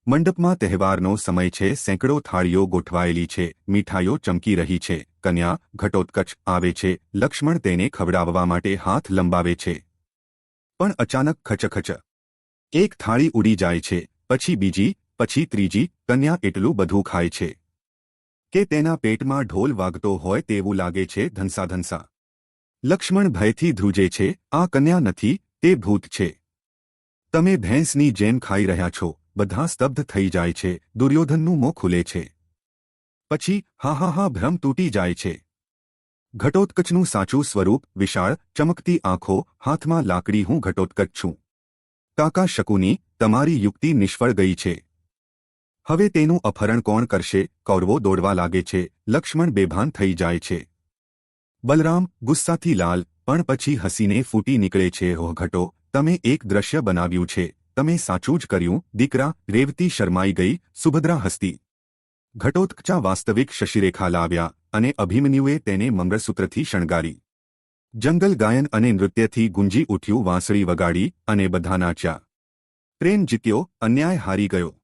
મંડપમાં તહેવારનો સમય છે, સેંકડો થાળીઓ ગોઠવાયેલી છે, મીઠાઈઓ ચમકી રહી છે. કન્યા ઘટોત્કચ આવે છે, લક્ષ્મણ તેને ખવડાવવા માટે હાથ લંબાવે છે. પણ અચાનક ખચખચ એક થાળી ઉડી જાય છે, પછી બીજી, પછી ત્રીજી. કન્યા એટલું બધું ખાય છે કે તેના પેટમાં ઢોલ વાગતો હોય તેવું લાગે છે. ધંસાધંસા. લક્ષ્મણ ભયથી ધ્રુજે છે. આ કન્યા નથી, તે ભૂત છે. તમે ભેંસની જેમ ખાઈ રહ્યા છો. બધા સ્તબ્ધ થઈ જાય છે. દુર્યોધનનું મોં ખુલે છે. પછી હા ભ્રમ તૂટી જાય છે. ઘટોત્કચનું સાચું સ્વરૂપ વિશાળ, ચમકતી આંખો, હાથમાં લાકડી. હું ઘટોત્કચ છું. કાકા શકુની, તમારી યુક્તિ નિષ્ફળ ગઈ છે. હવે તેનું અપહરણ કોણ કરશે? કૌરવો દોડવા લાગે છે. લક્ષ્મણ બેભાન થઈ જાય છે. બલરામ ગુસ્સાથી લાલ, પણ પછી હસીને ફૂટી નીકળે છે. ઓહ ઘટો, તમે એક દ્રશ્ય બનાવ્યું છે. તમે સાચું જ કર્યું દીકરા. રેવતી શરમાઈ ગઈ. સુભદ્રા હસતી. ઘટોત્કચા વાસ્તવિક શશિરેખા લાવ્યા અને અભિમન્યુએ તેને મંગળસૂત્રથી શણગારી. જંગલ ગાયન અને નૃત્યથી ગુંજી ઉઠ્યું. વાંસળી વગાડી અને બધા નાચ્યા. પ્રેમ જીત્યો, અન્યાય હારી ગયો.